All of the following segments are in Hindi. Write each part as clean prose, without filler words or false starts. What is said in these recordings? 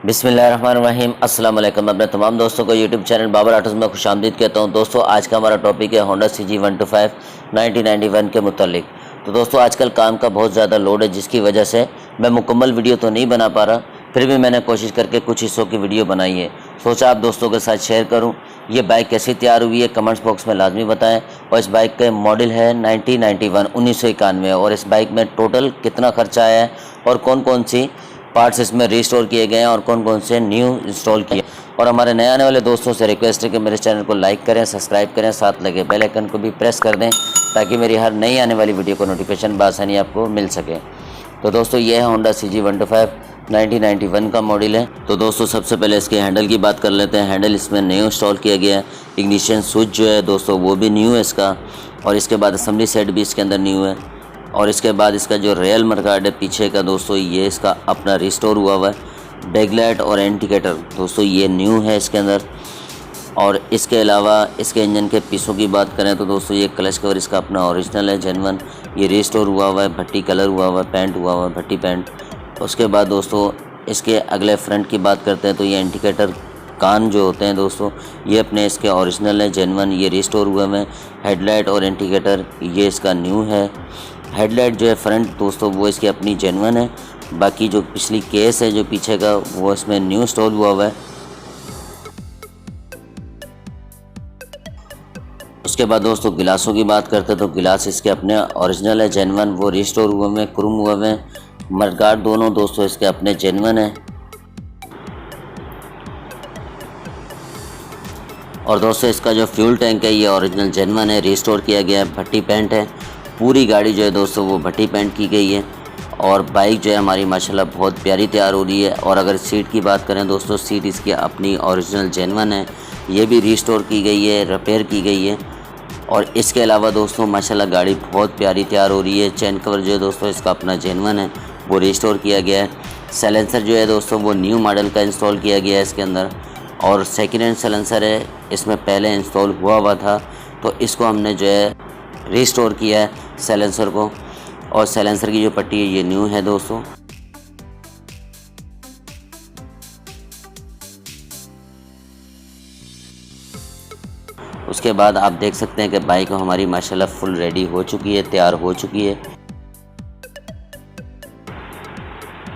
बिस्मिल्लाहिर्रहमानिर्रहीम। अस्सलाम वालेकुम। अपने तमाम दोस्तों को यूट्यूब चैनल बाबर ऑटोज़ में खुशामदीद कहता हूँ। दोस्तों आज का हमारा टॉपिक है होंडा CG125 1991 के मुतालिक। तो दोस्तों आजकल काम का बहुत ज़्यादा लोड है, जिसकी वजह से मैं मुकम्मल वीडियो तो नहीं बना पा रहा, फिर भी मैंने कोशिश करके कुछ हिस्सों की वीडियो बनाई है। सोचा आप दोस्तों के साथ शेयर करूँ। ये बाइक कैसी तैयार हुई है कमेंट्स बॉक्स में लाजमी बताएँ। और इस बाइक का मॉडल है 1991 और इस बाइक में टोटल कितना खर्चा आया है और कौन कौन सी पार्ट्स इसमें रीस्टोर किए गए हैं और कौन कौन से न्यू इंस्टॉल किए। और हमारे नए आने वाले दोस्तों से रिक्वेस्ट है कि मेरे चैनल को लाइक करें, सब्सक्राइब करें, साथ लगे बेल आइकन को भी प्रेस कर दें ताकि मेरी हर नई आने वाली वीडियो को नोटिफिकेशन बआसानी आपको मिल सके। तो दोस्तों ये है होंडा CG125 1991 का मॉडल है। तो दोस्तों सबसे पहले इसके हैंडल की बात कर लेते हैं। हैंडल इसमें न्यू इंस्टॉल किया गया है। इग्निशन स्विच जो है दोस्तों वो भी न्यू है इसका, और इसके बाद असेंबली सेट भी इसके अंदर न्यू है। और इसके बाद इसका जो रेल मडगार्ड है पीछे का दोस्तों ये इसका अपना रिस्टोर हुआ है। बैकलाइट और इंडिकेटर दोस्तों ये न्यू है इसके अंदर। और इसके अलावा इसके इंजन के पीसों की बात करें तो दोस्तों ये क्लच कवर इसका अपना ओरिजिनल है, जेन्युइन। ये रिस्टोर हुआ है, भट्टी कलर हुआ है, पेंट हुआ है, भट्टी पेंट। उसके बाद दोस्तों इसके अगले फ्रंट की बात करते हैं तो ये इंडिकेटर कान जो होते हैं दोस्तों ये अपने इसके ओरिजिनल है, जेन्युइन। ये रिस्टोर हुए हैं। हेडलाइट और इंडिकेटर ये इसका न्यू है। हेडलाइट जो है फ्रंट दोस्तों वो इसकी अपनी जेन्युइन है। बाकी जो पिछली केस है जो पीछे का वो इसमें न्यू इंस्टॉल हुआ है। उसके बाद दोस्तों गिलासों की बात करते हैं तो गिलास इसके अपने ओरिजिनल है, जेन्युइन। वो रिस्टोर हुए हैं, क्रोम हुए हैं। मडगार्ड दोनों दोस्तों इसके अपने जेन्युइन है। और दोस्तों इसका जो फ्यूल टैंक है ये ओरिजिनल जेन्युइन है, रिस्टोर किया गया है, भट्टी पेंट है। पूरी गाड़ी जो है दोस्तों वो भट्टी पेंट की गई है। और बाइक जो है हमारी माशाल्लाह बहुत प्यारी तैयार हो रही है। और अगर सीट की बात करें दोस्तों सीट इसकी अपनी ओरिजिनल जेन्युइन है, ये भी रिस्टोर की गई है, रिपेयर की गई है। और इसके अलावा दोस्तों माशाल्लाह गाड़ी बहुत प्यारी तैयार हो रही है। चैन कवर जो है दोस्तों इसका अपना जेन्युइन है, वो रिस्टोर किया गया है। साइलेंसर जो है दोस्तों वो न्यू मॉडल का इंस्टॉल किया गया है इसके अंदर। और सेकेंड हैंड साइलेंसर है, इसमें पहले इंस्टॉल हुआ था तो इसको हमने जो है रिस्टोर किया है साइलेंसर को। और साइलेंसर की जो पट्टी है ये न्यू है दोस्तों। उसके बाद आप देख सकते हैं कि बाइक हमारी माशाल्लाह फुल रेडी हो चुकी है, तैयार हो चुकी है।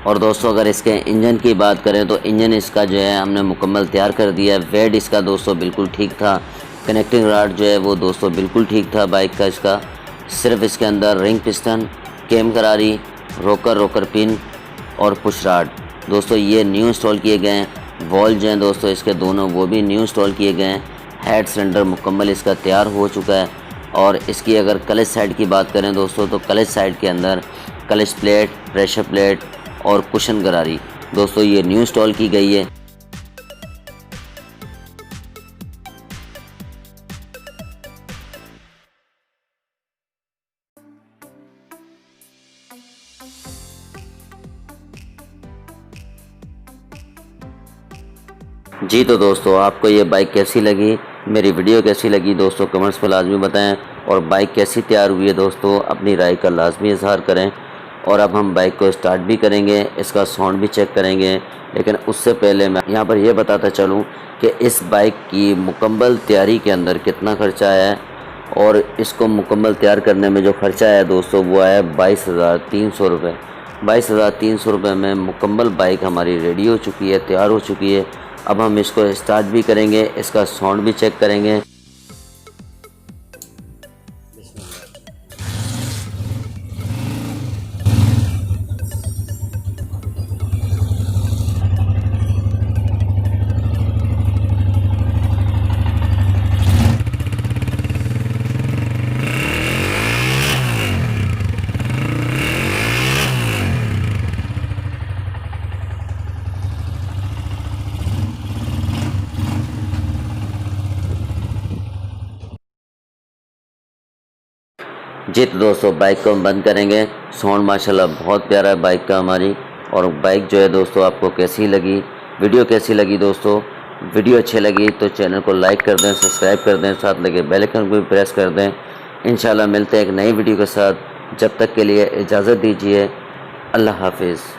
और दोस्तों अगर इसके इंजन की बात करें तो इंजन इसका जो है हमने मुकम्मल तैयार कर दिया है। वेट इसका दोस्तों बिल्कुल ठीक था। कनेक्टिंग रॉड जो है वो दोस्तों बिल्कुल ठीक था बाइक का। इसका सिर्फ इसके अंदर रिंग पिस्टन, केम करारी, रोकर पिन और पुश रॉड दोस्तों ये न्यू इंस्टॉल किए गए हैं। वॉल जो हैं दोस्तों इसके दोनों वो भी न्यू इंस्टॉल किए गए हैं। हेड सिलेंडर मुकम्मल इसका तैयार हो चुका है। और इसकी अगर क्लच साइड की बात करें दोस्तों तो क्लच साइड के अंदर क्लच प्लेट, प्रेशर प्लेट और कुशन गरारी दोस्तों ये न्यू इंस्टॉल की गई है। जी तो दोस्तों आपको ये बाइक कैसी लगी, मेरी वीडियो कैसी लगी दोस्तों कमेंट्स में लाजमी बताएं। और बाइक कैसी तैयार हुई है दोस्तों अपनी राय का लाजमी इजहार करें। और अब हम बाइक को स्टार्ट भी करेंगे, इसका साउंड भी चेक करेंगे। लेकिन उससे पहले मैं यहाँ पर यह बताता चलूँ कि इस बाइक की मुकम्मल तैयारी के अंदर कितना खर्चा आया है। और इसको मुकम्मल तैयार करने में जो खर्चा आया दोस्तों वो आया 22,300 रुपये। 22,300 रुपये में मुकम्मल बाइक हमारी रेडी हो चुकी है, तैयार हो चुकी है। अब हम इसको स्टार्ट भी करेंगे, इसका साउंड भी चेक करेंगे। जी तो दोस्तों बाइक को हम बंद करेंगे। साउंड माशाल्लाह बहुत प्यारा है बाइक का हमारी। और बाइक जो है दोस्तों आपको कैसी लगी, वीडियो कैसी लगी दोस्तों। वीडियो अच्छी लगी तो चैनल को लाइक कर दें, सब्सक्राइब कर दें, साथ लगे बेल आइकन को भी प्रेस कर दें। इंशाल्लाह मिलते हैं एक नई वीडियो के साथ। जब तक के लिए इजाज़त दीजिए। अल्लाह हाफिज़।